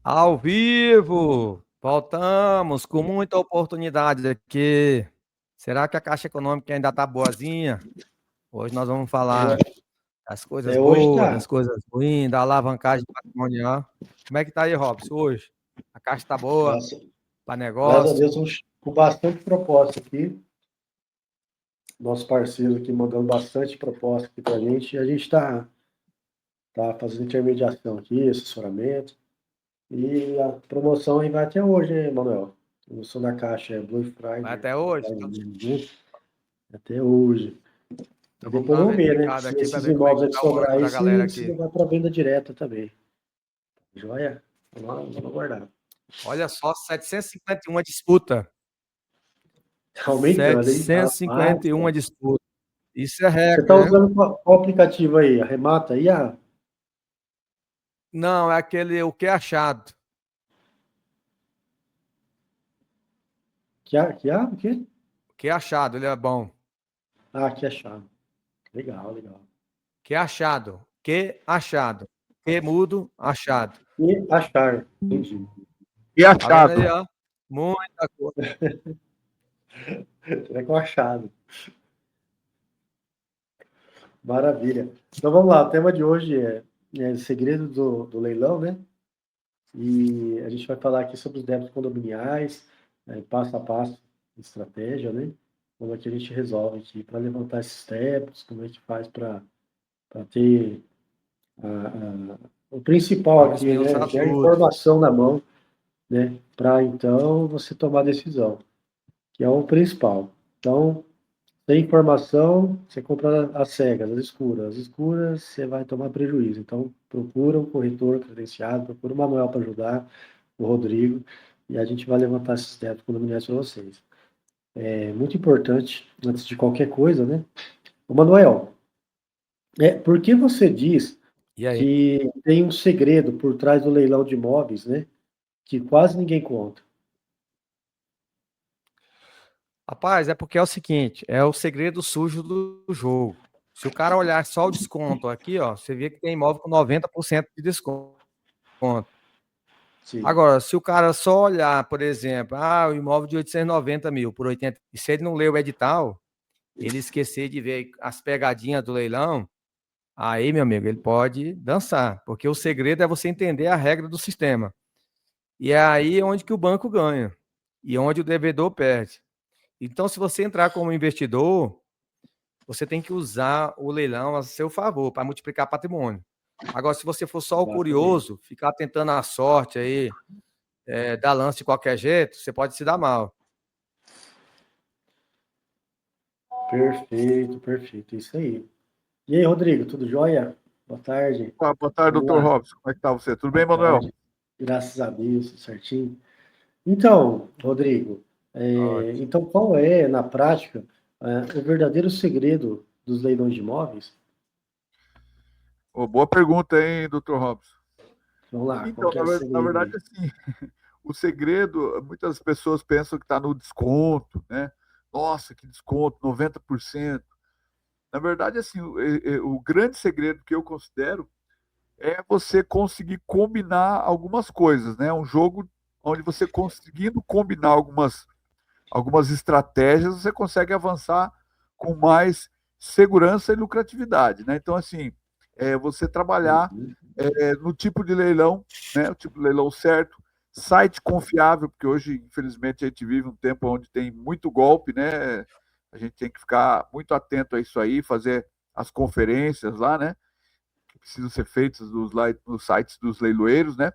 Ao vivo! Voltamos com muita oportunidade aqui. Será que a Caixa Econômica ainda está boazinha? Hoje nós vamos falar das coisas Até hoje boas, tá. das coisas ruins, da alavancagem patrimonial. Como é que tá aí, Robson, hoje? A Caixa está boa Graças, para graças a negócio? Deus, estamos com bastante proposta aqui. Nosso parceiro aqui mandando bastante proposta aqui para a gente. E a gente tá fazendo intermediação aqui, assessoramento. E a promoção aí vai até hoje, né, Manuel? A promoção da Caixa é Blue Vai Friday, até hoje? Friday mesmo, até hoje. E Então vamos dar depois uma vamos ver, né? verificada Se aqui para esses ver como é imóveis que aí que tá o sobrar ânimo aí, da galera se aqui. levar para venda direta também. Joia? Vamos aguardar. Olha só, 751 a disputa. Tá aumentando, hein? Rapaz, 751 a cara. disputa. Isso é Você está recorde, hein? usando qual aplicativo aí? A Remata aí? Não, é aquele o que é achado. O quê? Que achado, ele é bom. Que achado. Legal, legal. Que achado. Que achado. Que mudo, achado. E achar. Entendi. E Tá vendo aí, achado. ó? Muita coisa. Será que é um achado? Maravilha. Então vamos lá, o tema de hoje é segredo do leilão, né? E a gente vai falar aqui sobre os débitos condominiais, passo a passo, estratégia, né? Como é que a gente resolve aqui para levantar esses débitos, como é que faz para ter o principal Para os aqui, meus né? Ter a ajuda. informação na mão, né? Para então você tomar a decisão, que é o principal. Então, sem informação, você compra as cegas, as escuras. As escuras, você vai tomar prejuízo. Então, procura um corretor credenciado, procura o Manuel para ajudar, o Rodrigo, e a gente vai levantar esses débitos condominiais para vocês. É muito importante, antes de qualquer coisa, né? O Manuel, por que você diz E aí? que tem um segredo por trás do leilão de imóveis, né? Que quase ninguém conta. Rapaz, é porque é o seguinte, é o segredo sujo do jogo. Se o cara olhar só o desconto aqui, ó, você vê que tem imóvel com 90% de desconto. Sim. Agora, se o cara só olhar, por exemplo, o imóvel de 890 mil por 80, e se ele não ler o edital, ele esquecer de ver as pegadinhas do leilão, aí, meu amigo, ele pode dançar, porque o segredo é você entender a regra do sistema. E é aí onde que o banco ganha e onde o devedor perde. Então, se você entrar como investidor, você tem que usar o leilão a seu favor para multiplicar patrimônio. Agora, se você for só o Exatamente. curioso, ficar tentando a sorte aí, dar lance de qualquer jeito, você pode se dar mal. Perfeito, perfeito. Isso aí. E aí, Rodrigo, tudo jóia? Boa tarde. Boa tarde, Vamos doutor lá. Robson. Como é que tá você? Tudo bem, Boa Manuel? tarde. Graças a Deus, tudo certinho. Então, Rodrigo, Ótimo. então qual é, na prática, o verdadeiro segredo dos leilões de imóveis? Boa pergunta, hein, doutor Robson? Vamos lá, qual Então, que é esse na segredo verdade, aí? assim, o segredo, muitas pessoas pensam que está no desconto, né? Nossa, que desconto, 90%. Na verdade, assim, o grande segredo que eu considero é você conseguir combinar algumas coisas, né? Um jogo onde você conseguindo combinar algumas estratégias, você consegue avançar com mais segurança e lucratividade, né? Então, assim, você trabalhar Uhum. no tipo de leilão, né? O tipo de leilão certo, site confiável, porque hoje, infelizmente, a gente vive um tempo onde tem muito golpe, né? A gente tem que ficar muito atento a isso aí, fazer as conferências lá, né? Que precisam ser feitas nos sites dos leiloeiros, né?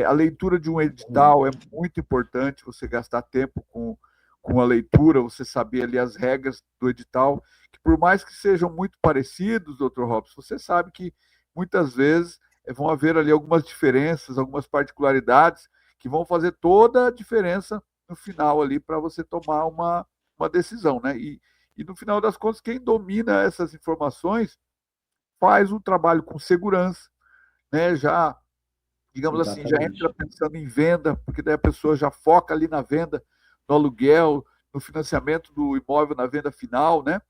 A leitura de um edital é muito importante, você gastar tempo com a leitura, você saber ali as regras do edital, que por mais que sejam muito parecidos, doutor Robson, você sabe que muitas vezes vão haver ali algumas diferenças, algumas particularidades que vão fazer toda a diferença no final ali para você tomar uma decisão, né? E no final das contas, quem domina essas informações faz um trabalho com segurança, né? Já digamos assim, já entra Exatamente. pensando em venda, porque daí a pessoa já foca ali na venda, no aluguel, no financiamento do imóvel na venda final, né?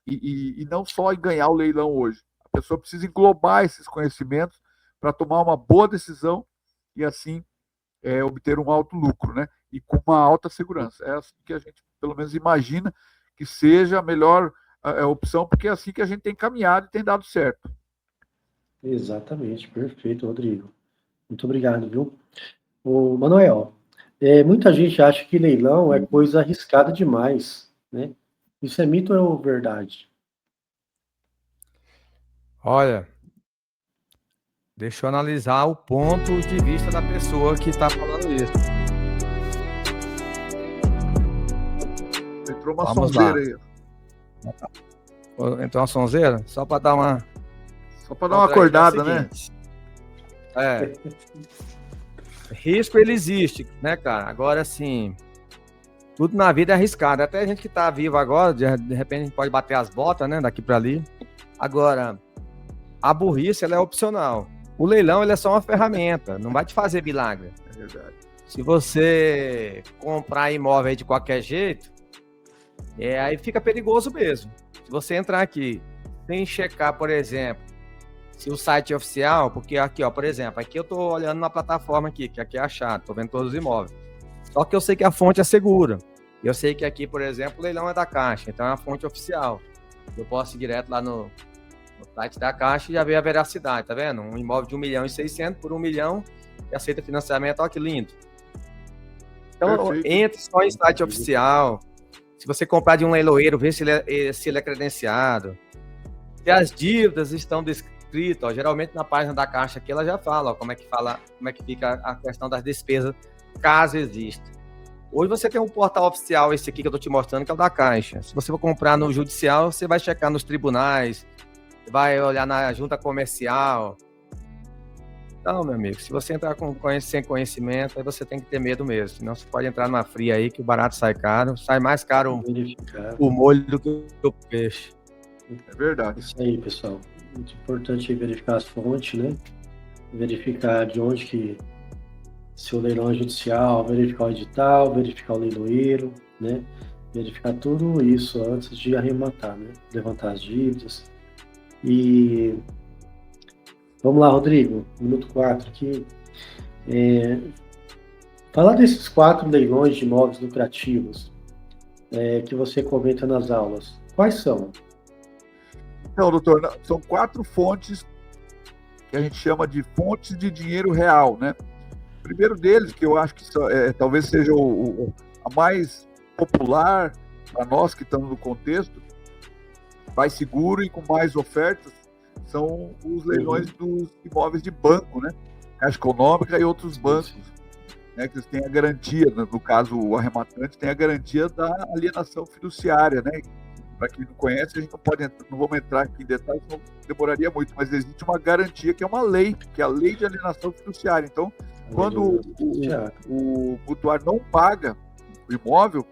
E não só em ganhar o leilão hoje. A pessoa precisa englobar esses conhecimentos para tomar uma boa decisão e assim obter um alto lucro, né? E com uma alta segurança. É assim que a gente, pelo menos, imagina que seja a melhor opção, porque é assim que a gente tem caminhado e tem dado certo. Exatamente, perfeito, Rodrigo. Muito obrigado, viu? Ô, Manuel, muita gente acha que leilão é coisa arriscada demais, né? Isso é mito ou é verdade? Olha, deixa eu analisar o ponto de vista da pessoa que está falando isso. Entrou uma Vamos sonzeira lá. aí. Entrou uma sonzeira? Só para dar uma... Só para dar uma acordada, né? Risco ele existe, né, cara? Agora, assim, tudo na vida é arriscado. Até a gente que tá vivo agora, de repente a gente pode bater as botas, né, daqui para ali. Agora, a burrice, ela é opcional. O leilão, ele é só uma ferramenta, não vai te fazer milagre. É verdade. Se você comprar imóvel aí de qualquer jeito, aí fica perigoso mesmo. Se você entrar aqui sem checar, por exemplo, se o site é oficial, porque aqui, ó, por exemplo, aqui eu tô olhando na plataforma aqui, que aqui é achado, tô vendo todos os imóveis. Só que eu sei que a fonte é segura. Eu sei que aqui, por exemplo, o leilão é da Caixa, então é uma fonte oficial. Eu posso ir direto lá no site da Caixa e já ver a veracidade, tá vendo? Um imóvel de 1.600.000 por 1 milhão e aceita financiamento, olha que lindo. Então, Perfeito. entre só em site oficial. Se você comprar de um leiloeiro, vê se ele é credenciado. Se as dívidas estão descritas, ó, geralmente na página da Caixa aqui ela já fala, ó, como é que fica a questão das despesas, caso exista. Hoje você tem um portal oficial, esse aqui que eu estou te mostrando, que é o da Caixa. Se você for comprar no judicial, você vai checar nos tribunais, vai olhar na junta comercial. Então, meu amigo, se você entrar sem conhecimento, aí você tem que ter medo mesmo. Senão você pode entrar numa fria aí que o barato sai caro. Sai mais caro o molho do que o peixe. É verdade. Isso aí, pessoal. Muito importante verificar as fontes, né? Verificar de onde que... Se o leilão é judicial, verificar o edital, verificar o leiloeiro, né? Verificar tudo isso antes de arrematar, né? Levantar as dívidas. E vamos lá, Rodrigo, minuto 4 aqui. Falar desses 4 leilões de imóveis lucrativos que você comenta nas aulas. Quais são? Então, doutor, são 4 fontes que a gente chama de fontes de dinheiro real, né? O primeiro deles, que eu acho que talvez seja a mais popular para nós que estamos no contexto, mais seguro e com mais ofertas, são os leilões dos imóveis de banco, né? Caixa Econômica e outros bancos, né? Que eles têm a garantia, no caso o arrematante tem a garantia da alienação fiduciária, né? Para quem não conhece, a gente não vamos entrar aqui em detalhes, não demoraria muito, mas existe uma garantia que é uma lei, que é a lei de alienação fiduciária. Então, quando o mutuário não paga o imóvel,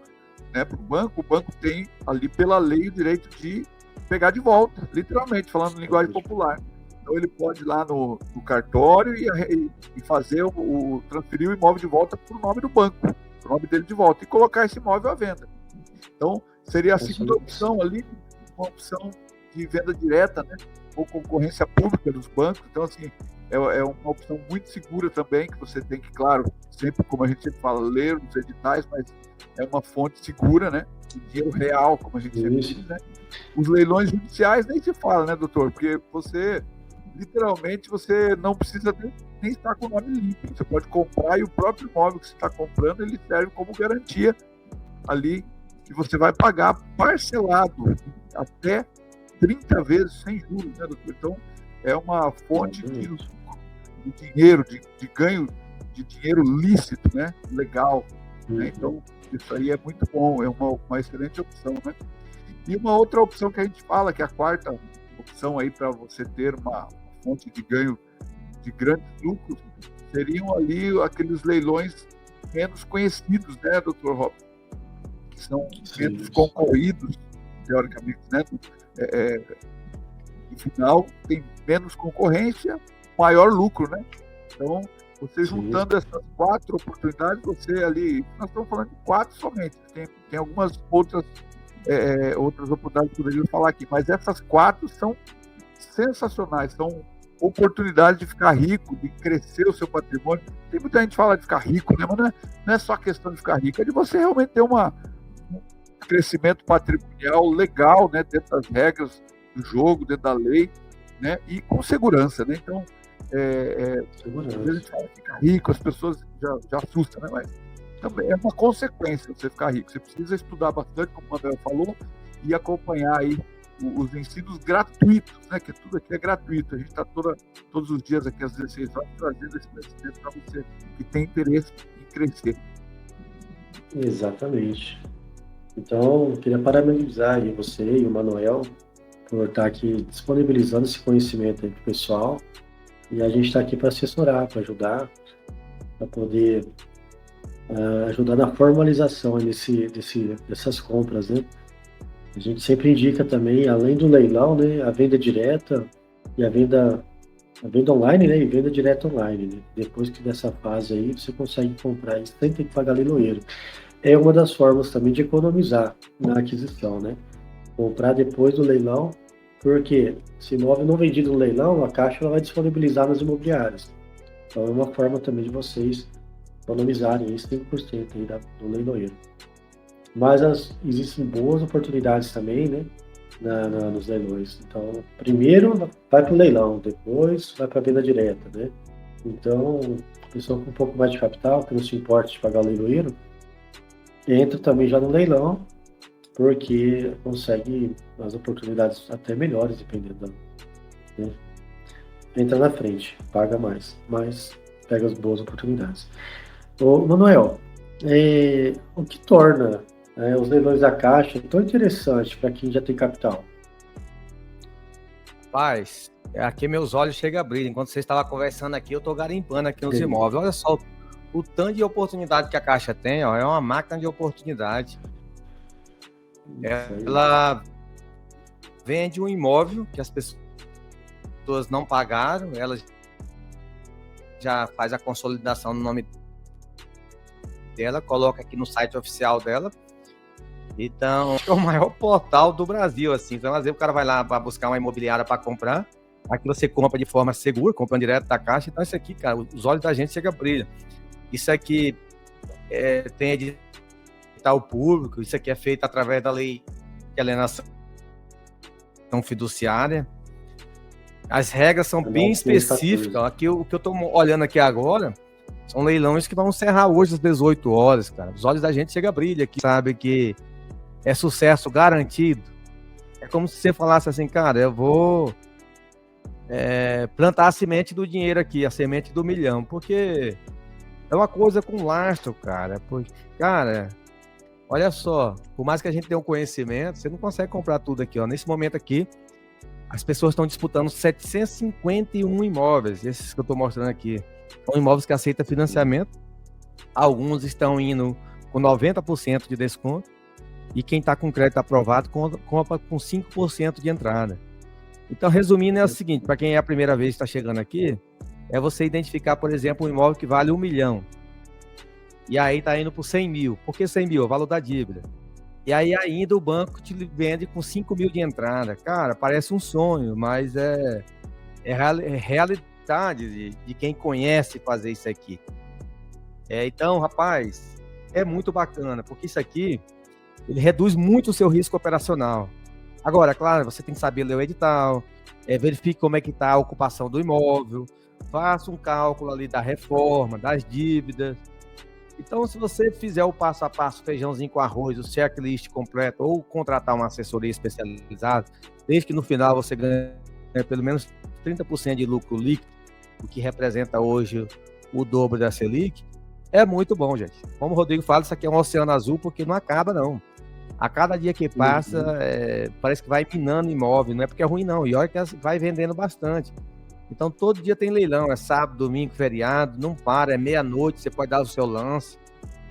né, para o banco tem ali pela lei o direito de pegar de volta, literalmente, falando em linguagem popular. Então ele pode ir lá no cartório e fazer transferir o imóvel de volta para o nome do banco, para o nome dele de volta, e colocar esse imóvel à venda. Então, seria a segunda opção ali, uma opção de venda direta, né, ou concorrência pública dos bancos. Então, assim, é uma opção muito segura também, que você tem que, claro, sempre, como a gente sempre fala, ler os editais, mas é uma fonte segura, né, de dinheiro real, como a gente sempre diz, né. Os leilões judiciais nem se fala, né, doutor? Porque literalmente, você não precisa nem estar com o nome limpo. Você pode comprar e o próprio imóvel que você está comprando, ele serve como garantia ali, que você vai pagar parcelado até 30 vezes sem juros, né, doutor? Então, é uma fonte de dinheiro, de ganho de dinheiro lícito, né, legal, né? Então, isso aí é muito bom, é uma excelente opção, né? E uma outra opção que a gente fala, que é a quarta opção aí para você ter uma fonte de ganho de grandes lucros, seriam ali aqueles leilões menos conhecidos, né, doutor Robson? Que são menos concorridos, teoricamente, né? No final, tem menos concorrência, maior lucro, né? Então, você juntando essas 4 oportunidades, você ali, nós estamos falando de 4 somente, tem algumas outras oportunidades que poderíamos falar aqui, mas essas 4 são sensacionais, são oportunidade de ficar rico, de crescer o seu patrimônio. Tem muita gente que fala de ficar rico, né? Mas não é só questão de ficar rico, é de você realmente ter um crescimento patrimonial legal, né? Dentro das regras do jogo, dentro da lei, né? E com segurança, né? Então, às vezes a gente fala de ficar rico, as pessoas já assustam, né? Mas também é uma consequência você ficar rico. Você precisa estudar bastante, como o Manuel falou, e acompanhar aí os ensinos gratuitos, né? Que tudo aqui é gratuito. A gente está todos os dias aqui às 16 horas trazendo esse conhecimento para você que tem interesse em crescer. Exatamente. Então, eu queria parabenizar aí você e o Manuel por estar aqui disponibilizando esse conhecimento aí para o pessoal. E a gente está aqui para assessorar, para ajudar, para poder ajudar na formalização dessas compras, né? A gente sempre indica também, além do leilão, né, a venda direta e a venda online, né, e venda direta online, né? Depois que dessa fase aí, você consegue comprar isso sem ter que pagar leiloeiro. É uma das formas também de economizar na aquisição, né? Comprar depois do leilão, porque se imóvel não vendido no leilão, a Caixa ela vai disponibilizar nas imobiliárias. Então é uma forma também de vocês economizarem esse 5% aí do leiloeiro. Mas existem boas oportunidades também, né, nos leilões. Então, primeiro vai para o leilão, depois vai para a venda direta, né? Então, a pessoa com um pouco mais de capital, que não se importa de pagar o leiloeiro, entra também já no leilão, porque consegue as oportunidades até melhores, dependendo né? Entra na frente, paga mais, mas pega as boas oportunidades. Ô, Manuel, o que torna os leilões da Caixa tão interessante para quem já tem capital? Rapaz, aqui meus olhos chegam a brilhar. Enquanto você estava conversando aqui, eu estou garimpando aqui nos imóveis. Olha só o tanto de oportunidade que a Caixa tem, ó, é uma máquina de oportunidade. Ela vende um imóvel que as pessoas não pagaram, ela já faz a consolidação no nome dela, coloca aqui no site oficial dela. Então, é o maior portal do Brasil, assim. Então, às vezes o cara vai lá para buscar uma imobiliária para comprar, aqui você compra de forma segura, compra direto da Caixa. Então, isso aqui, cara, os olhos da gente chegam a brilhar. Isso aqui tem edital público, isso aqui é feito através da lei de alienação fiduciária. As regras são bem específicas. Aqui, o que eu estou olhando aqui agora são leilões que vão encerrar hoje às 18 horas, cara. Os olhos da gente chegam a brilhar aqui, sabe que é sucesso garantido. É como se você falasse assim, cara, eu vou plantar a semente do dinheiro aqui, a semente do milhão, porque é uma coisa com lastro, cara. Porque, cara, olha só, por mais que a gente tenha um conhecimento, você não consegue comprar tudo aqui, ó. Nesse momento aqui, as pessoas estão disputando 751 imóveis, esses que eu estou mostrando aqui. São imóveis que aceitam financiamento. Alguns estão indo com 90% de desconto. E quem está com crédito aprovado compra com 5% de entrada. Então, resumindo, é o seguinte, para quem é a primeira vez que está chegando aqui, é você identificar, por exemplo, um imóvel que vale 1 milhão. E aí está indo por 100 mil. Por que 100 mil? O valor da dívida. E aí ainda o banco te vende com 5 mil de entrada. Cara, parece um sonho, mas é realidade de quem conhece fazer isso aqui. Então, rapaz, é muito bacana, porque isso aqui ele reduz muito o seu risco operacional. Agora, claro, você tem que saber ler o edital, verifique como é que está a ocupação do imóvel, faça um cálculo ali da reforma, das dívidas. Então, se você fizer o passo a passo, feijãozinho com arroz, o checklist completo, ou contratar uma assessoria especializada, desde que no final você ganhe pelo menos 30% de lucro líquido, o que representa hoje o dobro da Selic, é muito bom, gente. Como o Rodrigo fala, isso aqui é um oceano azul, porque não acaba, não. A cada dia que passa, parece que vai minando imóvel, não é porque é ruim, não. E olha que vai vendendo bastante. Então, todo dia tem leilão, é sábado, domingo, feriado, não para, é meia-noite, você pode dar o seu lance.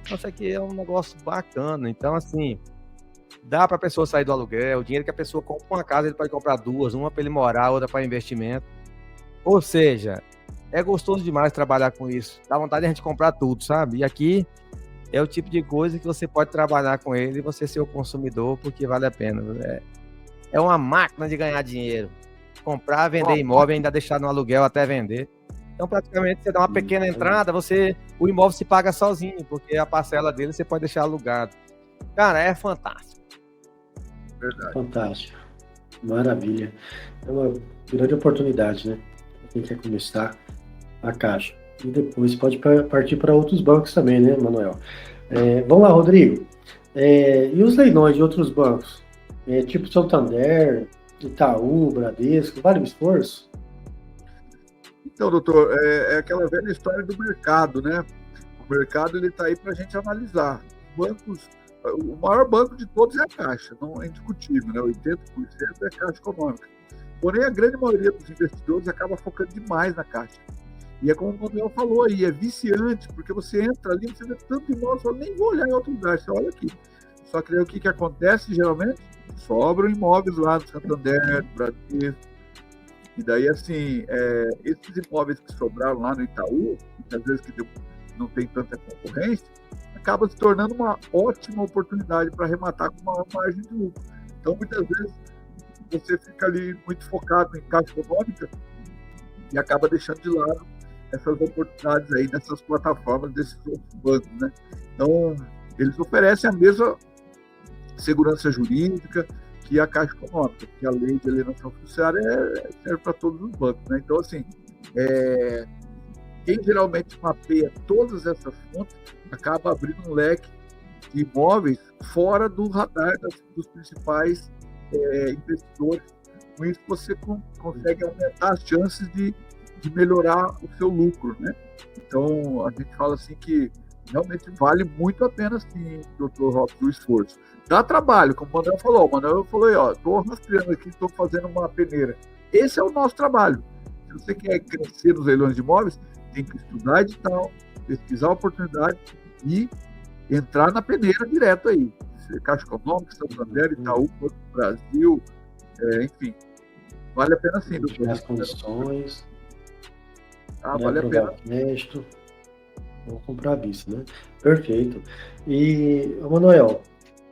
Então, isso aqui é um negócio bacana. Então, assim, dá para a pessoa sair do aluguel, o dinheiro que a pessoa compra uma casa, ele pode comprar duas, uma para ele morar, outra para investimento. Ou seja, é gostoso demais trabalhar com isso. Dá vontade de a gente comprar tudo, sabe? E aqui é o tipo de coisa que você pode trabalhar com ele e você ser o consumidor, porque vale a pena. É uma máquina de ganhar dinheiro. comprar, vender imóvel e ainda deixar no aluguel até vender. Então, praticamente, você dá uma pequena entrada, o imóvel se paga sozinho, porque a parcela dele você pode deixar alugado. Cara, é fantástico. Verdade. Fantástico. Maravilha. É uma grande oportunidade, né? Quem quer começar a Caixa. E depois pode partir para outros bancos também, né, Manuel? Vamos lá, Rodrigo. E os leilões de outros bancos? Tipo Santander, Itaú, Bradesco, vale o esforço? Então, doutor, é aquela velha história do mercado, né? O mercado ele está aí para a gente analisar. Bancos, o maior banco de todos é a Caixa, não é indiscutível, né? 80% é Caixa Econômica. Porém, a grande maioria dos investidores acaba focando demais na Caixa. E é como o Manuel falou aí, é viciante, porque você entra ali, você vê tanto imóvel, você fala, nem vou olhar em outro lugar, você olha aqui. Só que daí o que acontece, geralmente? Sobram imóveis lá do Santander, do Bradesco. E daí, assim, esses imóveis que sobraram lá no Itaú, às vezes que não tem tanta concorrência, acaba se tornando uma ótima oportunidade para arrematar com uma margem de lucro. Então, muitas vezes, você fica ali muito focado em Caixa Econômica e acaba deixando de lado essas oportunidades aí nessas plataformas desses outros bancos, né? Então, eles oferecem a mesma segurança jurídica que a Caixa Econômica, que a lei de alienação fiduciária serve para todos os bancos, né? Então, assim, quem geralmente mapeia todas essas fontes acaba abrindo um leque de imóveis fora do radar dos principais investidores. Com isso, você consegue aumentar as chances de melhorar o seu lucro, né? Então, a gente fala assim que realmente vale muito a pena, sim, Dr. Robson, o esforço. Dá trabalho, como o Manuel falou. O Manuel falou aí, ó, estou rastreando aqui, estou fazendo uma peneira. Esse é o nosso trabalho. Se você quer crescer nos leilões de imóveis, tem que estudar edital, pesquisar a oportunidade e entrar na peneira direto aí. Caixa Econômica, Santander, Itaú, Banco do Brasil, enfim. Vale a pena sim, doutor. As condições. Vale a pena. Crédito. Vamos comprar à vista, né? Perfeito. E, Manuel,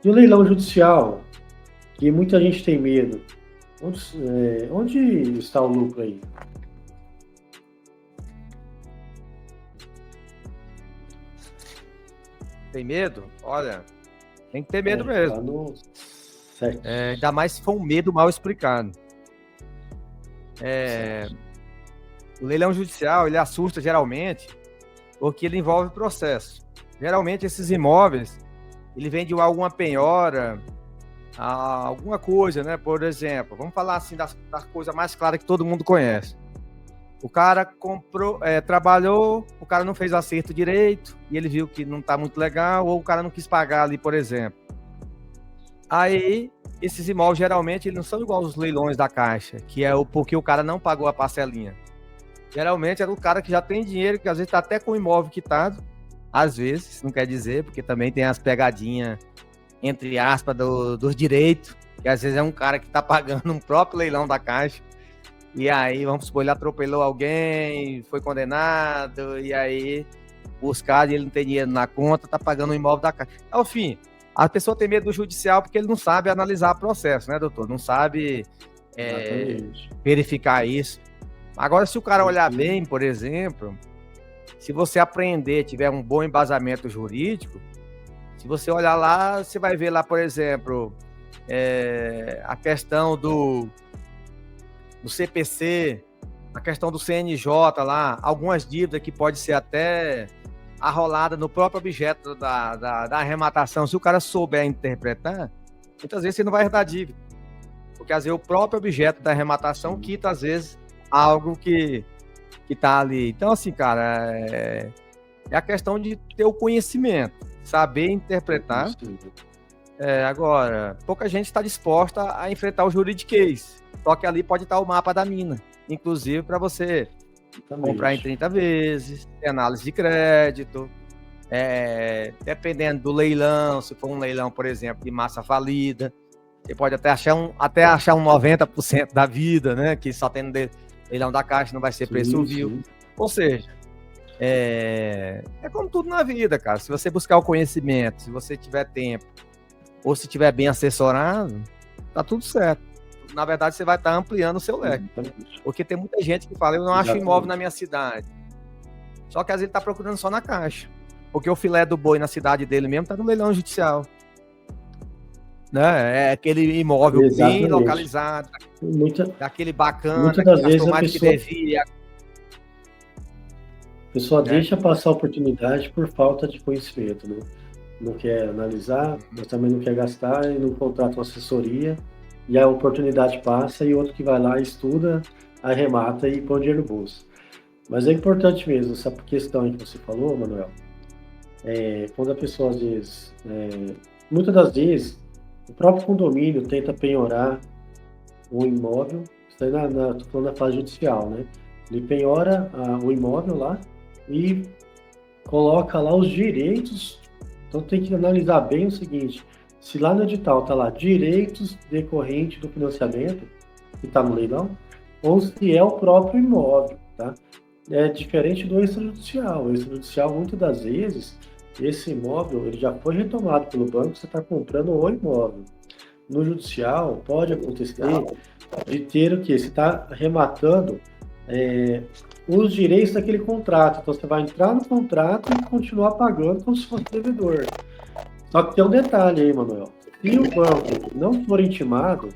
e o leilão judicial, que muita gente tem medo, onde está o lucro aí? Tem medo? Olha, tem que ter medo mesmo. Ainda mais se for um medo mal explicado. O leilão judicial, ele assusta geralmente porque ele envolve processo. Geralmente esses imóveis, ele vem de alguma penhora, alguma coisa, né? Por exemplo, vamos falar assim das coisas mais claras que todo mundo conhece. O cara comprou, trabalhou, o cara não fez acerto direito e ele viu que não está muito legal, ou o cara não quis pagar ali, por exemplo. Aí, esses imóveis geralmente eles não são igual aos leilões da Caixa, que é porque o cara não pagou a parcelinha. Geralmente era o cara que já tem dinheiro, que às vezes está até com o imóvel quitado, às vezes, não quer dizer, porque também tem as pegadinhas, entre aspas, dos direitos, que às vezes é um cara que está pagando um próprio leilão da Caixa, e aí, vamos supor, ele atropelou alguém, foi condenado, e aí, buscado, e ele não tem dinheiro na conta, está pagando o imóvel da Caixa. Ao fim, a pessoa tem medo do judicial porque ele não sabe analisar o processo, né, doutor? Não sabe verificar isso. Agora, se o cara olhar bem, por exemplo, se você aprender, tiver um bom embasamento jurídico, se você olhar lá, você vai ver lá, por exemplo, a questão do CPC, a questão do CNJ lá, algumas dívidas que pode ser até arrolada no próprio objeto da arrematação. Se o cara souber interpretar, muitas vezes você não vai herdar dívida, porque às vezes o próprio objeto da arrematação quita, às vezes, algo que tá ali. Então, assim, cara, é a questão de ter o conhecimento, saber interpretar. Agora, pouca gente está disposta a enfrentar o juridiquês, só que ali pode estar o mapa da mina, inclusive para você comprar em 30 vezes, ter análise de crédito, dependendo do leilão, se for um leilão, por exemplo, de massa falida, você pode até achar um 90% da vida, né, que só tendo leilão da Caixa não vai ser preço vil. Ou seja, é como tudo na vida, cara. Se você buscar o conhecimento, se você tiver tempo, ou se tiver bem assessorado, tá tudo certo. na verdade, você vai estar ampliando o seu leque. Exatamente. Porque tem muita gente que fala, eu não acho Exatamente. imóvel na minha cidade. Só que às vezes ele está procurando só na Caixa. Porque o filé do boi na cidade dele mesmo está no leilão judicial. Né? É aquele imóvel bem Exatamente. localizado, aquele bacana, muitas que das vezes gastou a mais do que pessoa- devia. A pessoa Né? deixa passar a oportunidade por falta de conhecimento, né? Não quer analisar, mas também não quer gastar e não contrata uma assessoria, e a oportunidade passa e outro que vai lá, estuda, arremata e põe dinheiro no bolso. Mas é importante mesmo, essa questão aí que você falou, Manuel, quando a pessoa às vezes, muitas das vezes, o próprio condomínio tenta penhorar um imóvel, isso aí tô falando da fase judicial, né? Ele penhora o imóvel lá e coloca lá os direitos. Então tem que analisar bem o seguinte: se lá no edital está lá direitos decorrentes do financiamento, que está no leilão, ou se é o próprio imóvel, tá? É diferente do extrajudicial. O extrajudicial, muitas das vezes, esse imóvel ele já foi retomado pelo banco, você está comprando o imóvel. No judicial, pode acontecer de ter o quê? Você está arrematando os direitos daquele contrato. Então, você vai entrar no contrato e continuar pagando como se fosse devedor. Só que tem um detalhe aí, Manuel. Se o banco não for intimado,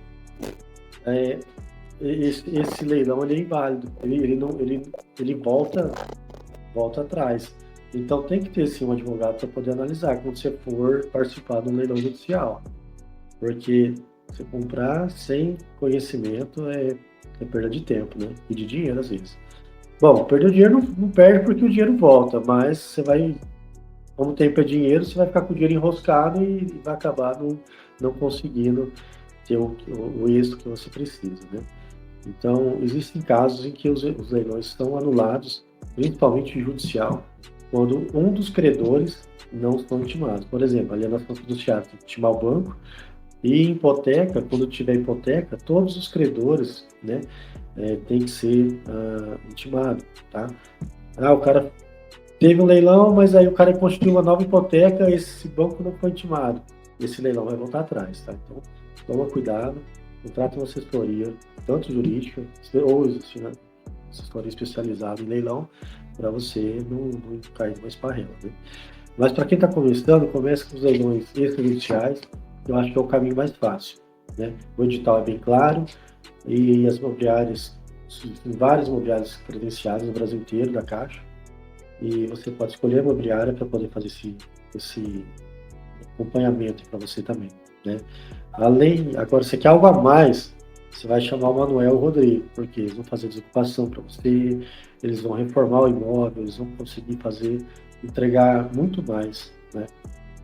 esse leilão ele é inválido. Ele volta atrás. Então, tem que ter, sim, um advogado para poder analisar quando você for participar do leilão judicial. Porque você comprar sem conhecimento é perda de tempo, né? E de dinheiro, às vezes. Bom, perder o dinheiro não perde porque o dinheiro volta, mas você vai, como o tempo é dinheiro, você vai ficar com o dinheiro enroscado e vai acabar não conseguindo ter o êxito que você precisa, né? Então, existem casos em que os leilões estão anulados, principalmente em judicial, quando um dos credores não estão intimados. Por exemplo, alienação fiduciária, tem que intimar o banco. E hipoteca, quando tiver hipoteca, todos os credores, né, tem que ser intimado, tá? O cara teve um leilão, mas aí o cara constituiu uma nova hipoteca, esse banco não foi intimado. Esse leilão vai voltar atrás, tá? Então, toma cuidado, contrata uma assessoria, tanto jurídica, ou assessoria especializada em leilão, para você não cair numa esparrela, né? Mas para quem está começando, comece com os leilões extrajudiciais. Eu acho que é o caminho mais fácil, né? O edital é bem claro e as imobiliárias, tem várias imobiliárias credenciadas no Brasil inteiro, da Caixa, e você pode escolher a imobiliária para poder fazer esse acompanhamento para você também, né? Agora, se você quer algo a mais, você vai chamar o Manuel e o Rodrigo, porque eles vão fazer desocupação para você, eles vão reformar o imóvel, eles vão conseguir entregar muito mais, né?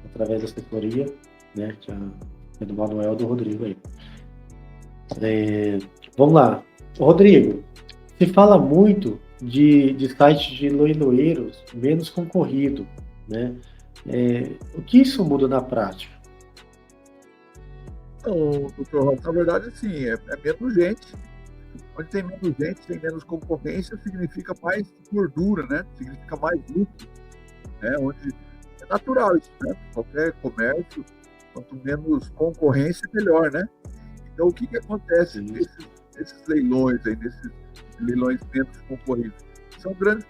Através da assessoria, né, que é do Manuel e do Rodrigo aí. Vamos lá. Rodrigo, se fala muito de sites de leiloeiros menos concorrido, né? O que isso muda na prática? Então, doutor Rob, na verdade, sim, é menos gente. Onde tem menos gente, tem menos concorrência, significa mais gordura, né? Significa mais lucro, né? Onde é natural isso, né? Qualquer comércio, quanto menos concorrência, melhor, né? Então, o que acontece nesses leilões aí, nesses leilões menos concorridos? Os grandes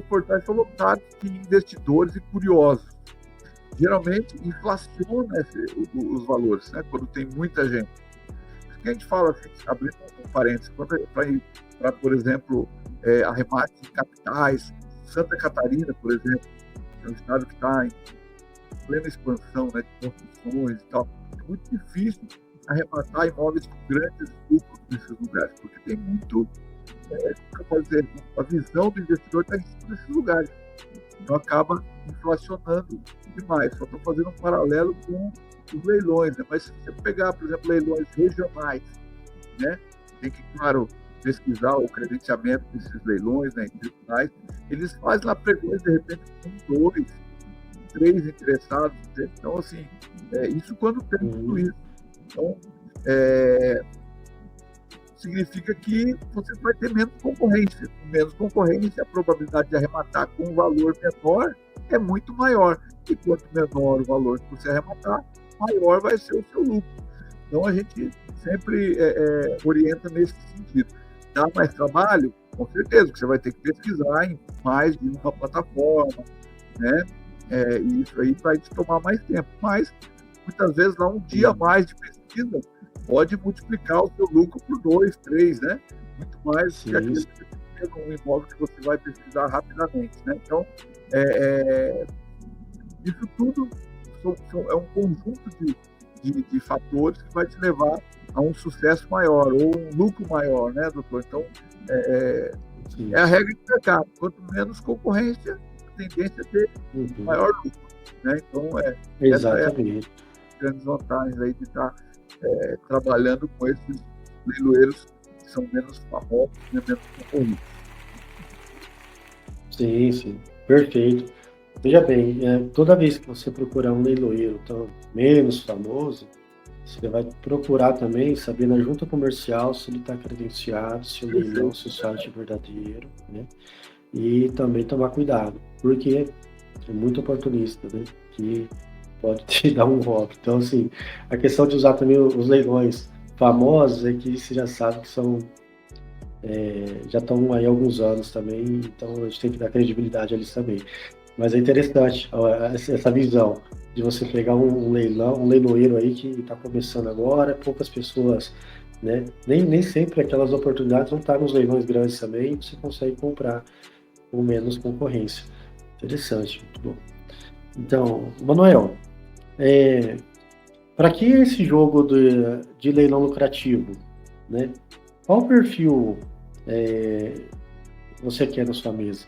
portais são lotados de investidores e curiosos. Geralmente, inflaciona os valores, né? Quando tem muita gente. O que a gente fala, assim, abrindo um parênteses, para, por exemplo, arremate de capitais, Santa Catarina, por exemplo, é um estado que está em plena expansão, né, de construções e tal. É muito difícil arrematar imóveis com grandes lucros nesses lugares, porque tem muito, a visão do investidor está em cima desses lugares. Então acaba inflacionando demais. Só estou fazendo um paralelo com os leilões, né? Mas se você pegar, por exemplo, leilões regionais, né, tem que, claro, pesquisar o credenciamento desses leilões, né, regionais. Eles fazem lá pregões, de repente, com 2, 3 interessados. Então, assim, isso quando tem tudo isso. Então, significa que você vai ter menos concorrência. Com menos concorrência, a probabilidade de arrematar com um valor menor é muito maior. E quanto menor o valor que você arrematar, maior vai ser o seu lucro. Então, a gente sempre orienta nesse sentido. Dá mais trabalho? Com certeza, porque você vai ter que pesquisar em mais de uma plataforma, né? E isso aí vai te tomar mais tempo. Mas, muitas vezes, lá um dia a mais de pesquisa pode multiplicar o seu lucro por 2, 3, né? Muito mais que aquilo que você tem um imóvel que você vai pesquisar rapidamente, né? Então, isso tudo é um conjunto de fatores que vai te levar a um sucesso maior ou um lucro maior, né, doutor? Então, é a regra de mercado. Quanto menos concorrência, a tendência é ter maior lucro, né? Então, Exatamente. essa é a grandes vantagens aí de estar trabalhando com esses leiloeiros que são menos famosos, né, menos concorridos. Sim, perfeito. Veja bem, toda vez que você procurar um leiloeiro tão menos famoso, você vai procurar também saber na junta comercial se ele está credenciado, se o leilão, se o site é verdadeiro, né? E também tomar cuidado, porque é muito oportunista, né? Que pode te dar um golpe. Então, assim, a questão de usar também os leilões famosos é que você já sabe que são já estão aí há alguns anos também, então a gente tem que dar credibilidade a eles também. Mas é interessante essa visão de você pegar um leiloeiro aí que está começando agora, poucas pessoas, né? Nem sempre aquelas oportunidades vão estar nos leilões grandes também, você consegue comprar com menos concorrência. Interessante, muito bom. Então, Manuel, para que esse jogo de leilão lucrativo, né? Qual perfil você quer na sua mesa?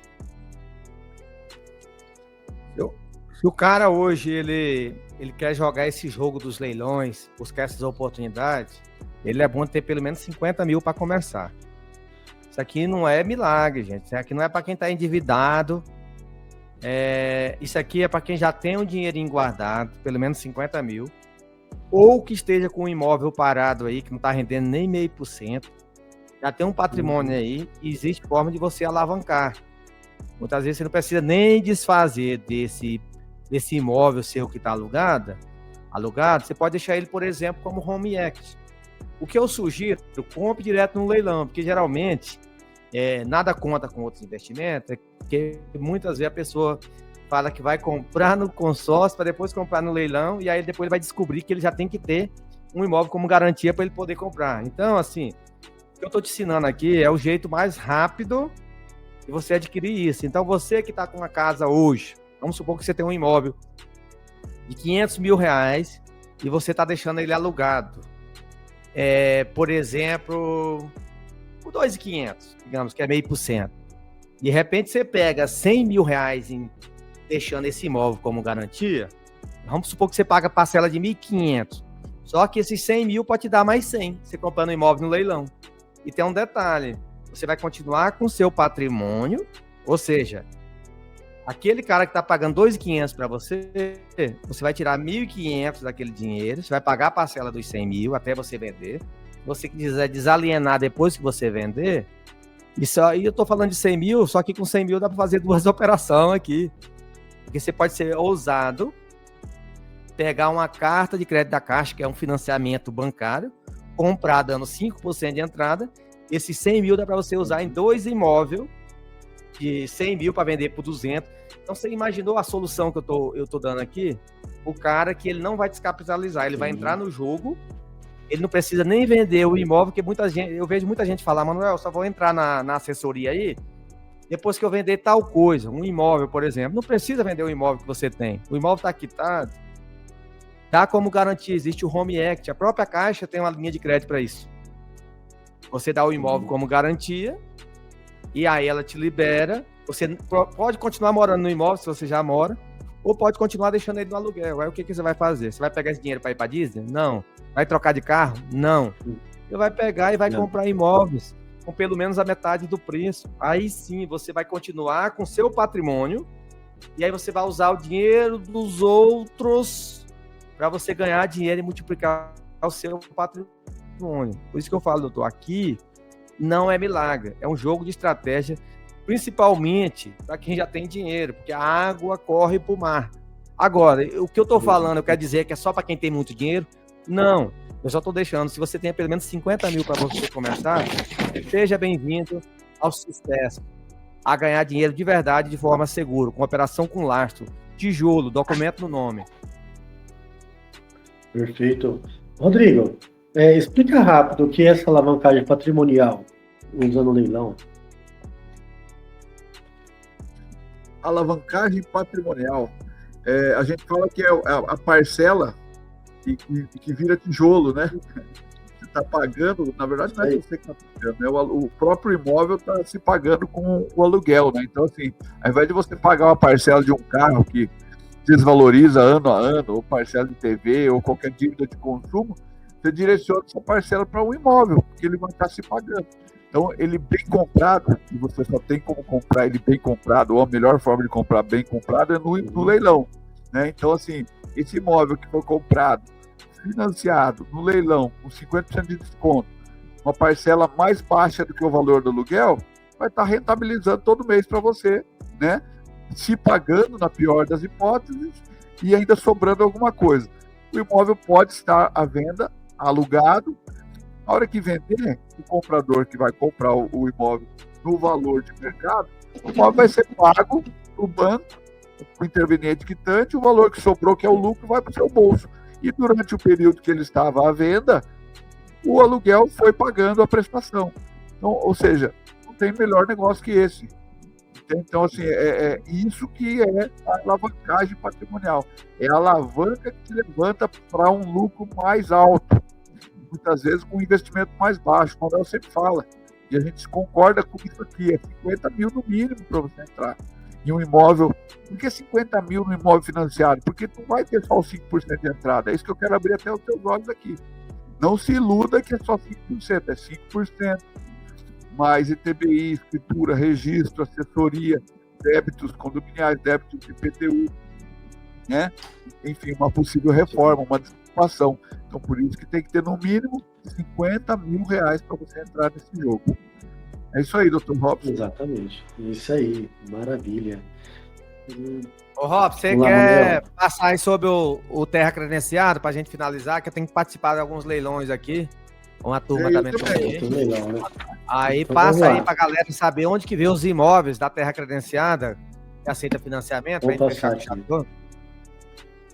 Se o cara hoje ele quer jogar esse jogo dos leilões, buscar essas oportunidades, ele é bom ter pelo menos 50 mil para começar. Isso aqui não é milagre, gente. Isso aqui não é para quem está endividado. Isso aqui é para quem já tem um dinheirinho guardado, pelo menos 50 mil. Ou que esteja com um imóvel parado aí, que não está rendendo nem 0,5%. Já tem um patrimônio aí, e existe forma de você alavancar. Muitas vezes você não precisa nem desfazer desse imóvel seu que está alugado, você pode deixar ele, por exemplo, como home equity. O que eu sugiro, compre direto no leilão, porque geralmente nada conta com outros investimentos, porque muitas vezes a pessoa fala que vai comprar no consórcio para depois comprar no leilão, e aí depois ele vai descobrir que ele já tem que ter um imóvel como garantia para ele poder comprar. Então, assim, o que eu estou te ensinando aqui é o jeito mais rápido de você adquirir isso. Então, você que está com uma casa hoje, vamos supor que você tem um imóvel de 500 mil reais e você está deixando ele alugado. Por exemplo, por 2.500, digamos que é 0,5%. De repente, você pega 100 mil reais deixando esse imóvel como garantia. Vamos supor que você paga parcela de 1.500. Só que esses 100 mil pode te dar mais 100, você comprando um imóvel no leilão. E tem um detalhe, você vai continuar com o seu patrimônio, ou seja, aquele cara que está pagando 2.500 para você vai tirar 1.500 daquele dinheiro, você vai pagar a parcela dos 100 mil até você vender. Se você quiser desalienar depois que você vender, isso aí eu estou falando de 100 mil, só que com 100 mil dá para fazer 2 operações aqui. Porque você pode ser ousado, pegar uma carta de crédito da Caixa, que é um financiamento bancário, comprar dando 5% de entrada, esses 100 mil dá para você usar em 2 imóveis de 100 mil para vender por 200. Então, você imaginou a solução que eu tô dando aqui? O cara que ele não vai descapitalizar, ele vai entrar no jogo, ele não precisa nem vender o imóvel, porque eu vejo muita gente falar, Manuel, só vou entrar na assessoria aí, depois que eu vender tal coisa, um imóvel, por exemplo. Não precisa vender o imóvel que você tem. O imóvel está quitado, dá como garantia, existe o Home Equity, a própria Caixa tem uma linha de crédito para isso. Você dá o imóvel como garantia, e aí ela te libera. Você pode continuar morando no imóvel, se você já mora, ou pode continuar deixando ele no aluguel. Aí o que você vai fazer? Você vai pegar esse dinheiro para ir para Disney? Não. Vai trocar de carro? Não. Você vai pegar e vai comprar imóveis com pelo menos a metade do preço. Aí sim, você vai continuar com seu patrimônio, e aí você vai usar o dinheiro dos outros para você ganhar dinheiro e multiplicar o seu patrimônio. Por isso que eu falo, doutor, aqui não é milagre, é um jogo de estratégia, principalmente para quem já tem dinheiro, porque a água corre para o mar. Agora, o que eu estou falando, eu quero dizer que é só para quem tem muito dinheiro? Não. Eu só estou deixando, se você tem pelo menos 50 mil para você começar, seja bem-vindo ao sucesso, a ganhar dinheiro de verdade de forma segura, com operação com lastro, tijolo, documento no nome. Perfeito. Rodrigo, explica rápido o que é essa alavancagem patrimonial usando o leilão. Alavancagem patrimonial. A gente fala que é a parcela que vira tijolo, né? Você está pagando, na verdade não é você que está pagando, né? O próprio imóvel está se pagando com o aluguel, né? Então, assim, ao invés de você pagar uma parcela de um carro que desvaloriza ano a ano, ou parcela de TV, ou qualquer dívida de consumo, você direciona essa parcela para um imóvel, porque ele vai estar se pagando. Então, ele bem comprado, e você só tem como comprar ele bem comprado, ou a melhor forma de comprar bem comprado é no leilão, né? Então, assim, esse imóvel que foi comprado, financiado no leilão, com 50% de desconto, uma parcela mais baixa do que o valor do aluguel, vai estar rentabilizando todo mês para você, né? Se pagando, na pior das hipóteses, e ainda sobrando alguma coisa. O imóvel pode estar à venda, alugado. Na hora que vender, o comprador que vai comprar o imóvel no valor de mercado, o imóvel vai ser pago para o banco, o interveniente quitante, o valor que sobrou, que é o lucro, vai para o seu bolso. E durante o período que ele estava à venda, o aluguel foi pagando a prestação. Então, ou seja, não tem melhor negócio que esse. Então, assim, é isso que é a alavancagem patrimonial. É a alavanca que te levanta para um lucro mais alto, muitas vezes com um investimento mais baixo. O Manuel sempre fala, e a gente concorda com isso aqui, é 50 mil no mínimo para você entrar em um imóvel. Por que 50 mil no imóvel financiado? Porque tu vai ter só os 5% de entrada. É isso que eu quero abrir até os teus olhos aqui. Não se iluda que é só 5%, é 5%. Mais ITBI, escritura, registro, assessoria, débitos condominiais, débitos de IPTU, né? Enfim, uma possível reforma, uma desocupação. Então, por isso que tem que ter, no mínimo, 50 mil reais para você entrar nesse jogo. É isso aí, doutor Robson. Exatamente. Isso aí. Maravilha. Ô, Rob, você quer passar aí sobre o terra credenciado para a gente finalizar? Que eu tenho que participar de alguns leilões aqui. Uma turma também. Legal, né? Aí então, passa aí para a galera saber onde que vê os imóveis da terra credenciada que aceita financiamento. Vamos passar aqui.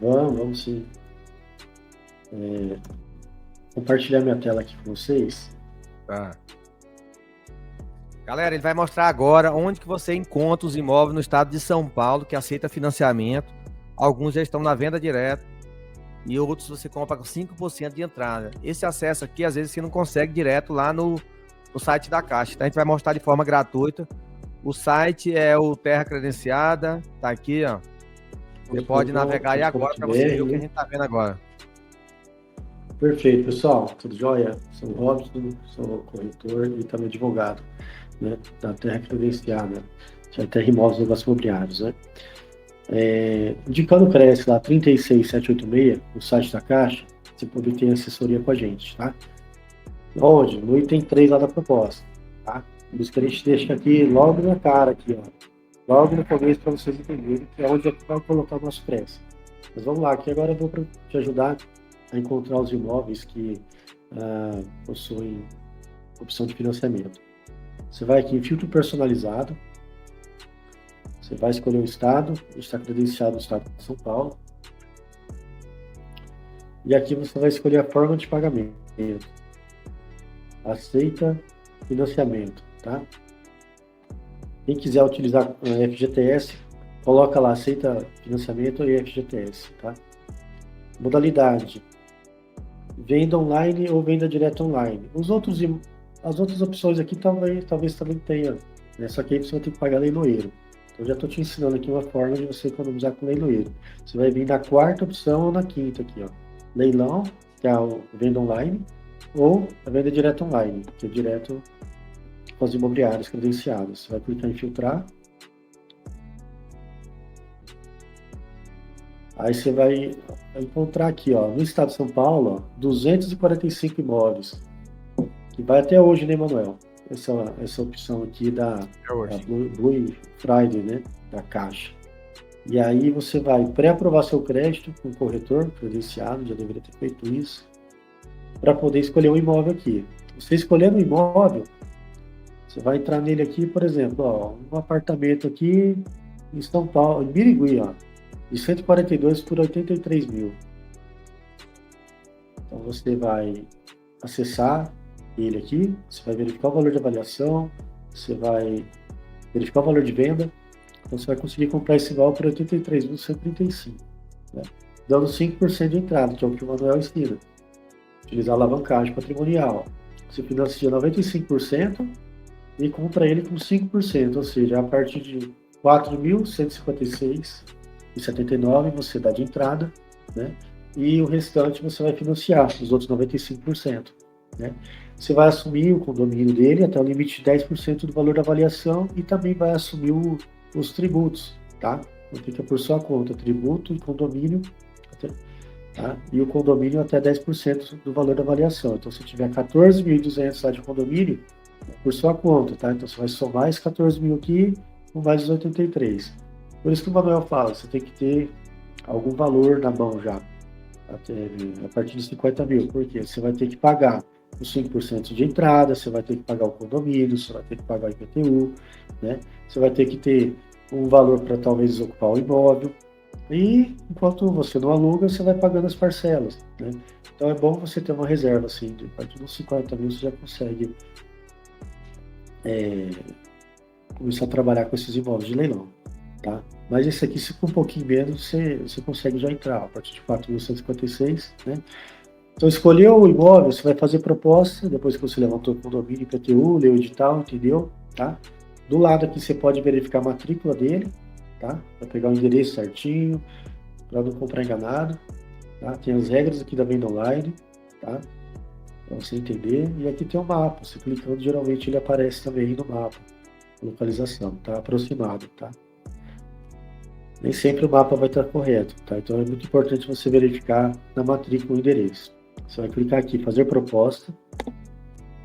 Vamos sim. Compartilhar minha tela aqui com vocês. Tá. Galera, ele vai mostrar agora onde que você encontra os imóveis no estado de São Paulo que aceita financiamento. Alguns já estão na venda direta e outros você compra com 5% de entrada. Esse acesso aqui, às vezes, você não consegue direto lá no site da Caixa. Então, a gente vai mostrar de forma gratuita. O site é o Terra Credenciada, tá aqui, ó. Você pode navegar aí agora para você ver o que a gente tá vendo agora. Perfeito, pessoal. Tudo jóia? Sou o Robson, sou corretor e também advogado, né, da Terra Credenciada, da Terra Imóveis e Negócios Imobiliários, né? Indicando o CRES lá 36786, no site da Caixa, você pode ter assessoria com a gente, tá? Onde? No item 3 lá da proposta, tá? Por isso que a gente deixa aqui logo na cara, aqui, ó. Logo no começo, para vocês entenderem que é onde vai colocar o nosso CRES. Mas vamos lá, que agora eu vou te ajudar a encontrar os imóveis que possuem opção de financiamento. Você vai aqui em filtro personalizado, você vai escolher o estado, está credenciado no estado de São Paulo, e aqui você vai escolher a forma de pagamento, aceita financiamento, tá? Quem quiser utilizar FGTS, coloca lá, aceita financiamento e FGTS, tá? Modalidade, venda online ou venda direta online. As outras opções aqui talvez também tenha, né? Só que aí você vai ter que pagar leiloeiro. Então, já estou te ensinando aqui uma forma de você economizar com leiloeiro. Você vai vir na quarta opção ou na quinta aqui, ó. Leilão, que é a venda online, ou a venda direta online, que é direto com as imobiliárias credenciadas. Você vai clicar em filtrar. Aí você vai encontrar aqui, ó, no estado de São Paulo, ó, 245 imóveis, que vai até hoje, né, Manuel? Essa opção aqui da Blue Friday, né, da Caixa. E aí você vai pré-aprovar seu crédito com o corretor credenciado, já deveria ter feito isso. para poder escolher um imóvel aqui. Você escolhendo o imóvel, você vai entrar nele aqui, por exemplo, ó, um apartamento aqui em São Paulo, em Birigui, ó, de 142 por 83 mil. Então você vai acessar ele aqui, você vai verificar o valor de avaliação, você vai verificar o valor de venda, então você vai conseguir comprar esse imóvel por 83.135, né? Dando 5% de entrada, que é o que o Manuel ensina. Utilizar a alavancagem patrimonial. Você financia 95% e compra ele com 5%, ou seja, a partir de R$ 4.156,79 você dá de entrada, né? E o restante você vai financiar, os outros 95%, né? Você vai assumir o condomínio dele até o limite de 10% do valor da avaliação e também vai assumir os tributos, tá? Então fica por sua conta, tributo e condomínio, tá? E o condomínio até 10% do valor da avaliação. Então, se tiver 14.200 lá de condomínio, por sua conta, tá? Então, você vai somar esses 14 mil aqui com mais os 83. Por isso que o Manuel fala, você tem que ter algum valor na mão já, a partir de 50 mil, porque você vai ter que pagar os 5% de entrada, você vai ter que pagar o condomínio, você vai ter que pagar o IPTU, né? Você vai ter que ter um valor para talvez ocupar o imóvel, e enquanto você não aluga, você vai pagando as parcelas, né? Então é bom você ter uma reserva, assim, de a partir dos 50 mil você já consegue começar a trabalhar com esses imóveis de leilão, tá? Mas esse aqui, se for um pouquinho menos, você consegue já entrar, a partir de 4.156, né? Então, escolheu o imóvel, você vai fazer proposta, depois que você levantou o condomínio, IPTU, leu o edital, entendeu? Tá? Do lado aqui, você pode verificar a matrícula dele, tá? Para pegar o endereço certinho, para não comprar enganado, tá? Tem as regras aqui da venda online, tá? Para você entender. E aqui tem o mapa, você clicando, geralmente ele aparece também no mapa, localização, tá? Aproximado, tá? Nem sempre o mapa vai estar correto, tá? Então é muito importante você verificar na matrícula o endereço. Você vai clicar aqui, fazer proposta,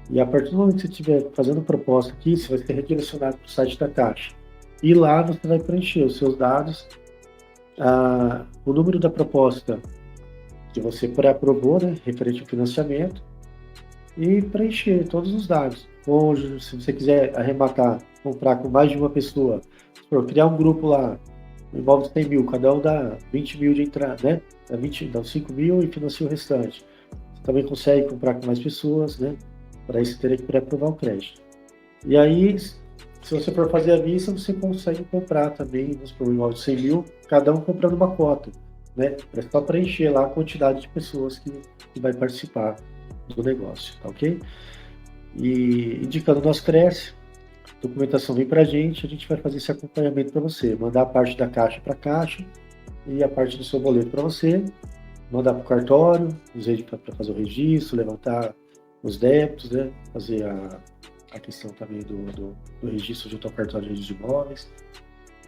e a partir do momento que você estiver fazendo proposta aqui, você vai ser redirecionado para o site da Caixa. E lá você vai preencher os seus dados, o número da proposta que você pré-aprovou, né, referente ao financiamento, e preencher todos os dados. Ou, se você quiser arrematar, comprar com mais de uma pessoa, criar um grupo lá, um imóvel de 100 mil, cada um dá 20 mil de entrada, né? Dá 5 mil e financia o restante. Você também consegue comprar com mais pessoas, né? Para isso, teria que pré-aprovar o crédito. E aí, se você for fazer a vista, você consegue comprar também, vamos supor, um imóvel de 100 mil, cada um comprando uma cota, né? É só preencher lá a quantidade de pessoas que vai participar do negócio, tá ok? E indicando o nosso Cresce, a documentação vem para a gente vai fazer esse acompanhamento para você, mandar a parte da Caixa para a Caixa e a parte do seu boleto para você, mandar para o cartório, para fazer o registro, levantar os débitos, né? Fazer a questão também do registro junto ao cartório de registro de imóveis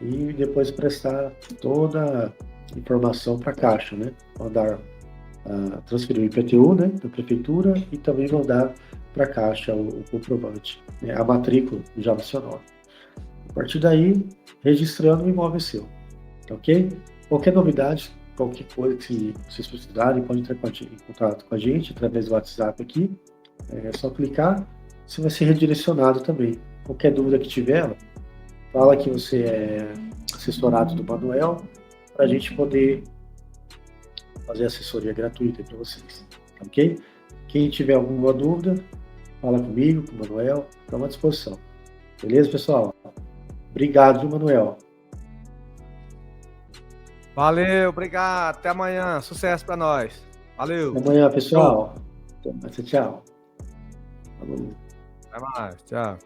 e depois prestar toda a informação para a Caixa, né? Mandar transferir o IPTU, né, da prefeitura e também mandar para a Caixa o comprovante, né, a matrícula já no seu nome. A partir daí, registrando o imóvel seu, tá ok? Qualquer novidade, qualquer coisa que vocês precisarem, pode entrar em contato com a gente através do WhatsApp aqui, é só clicar, você vai ser redirecionado também. Qualquer dúvida que tiver, fala que você é assessorado do Manuel, para a gente poder fazer assessoria gratuita para vocês, tá ok? Quem tiver alguma dúvida, fala comigo, com o Manuel, estamos à disposição. Beleza, pessoal? Obrigado, Manuel. Valeu, obrigado. Até amanhã. Sucesso para nós. Valeu. Até amanhã, pessoal. Tchau. Falou. Até mais. Tchau.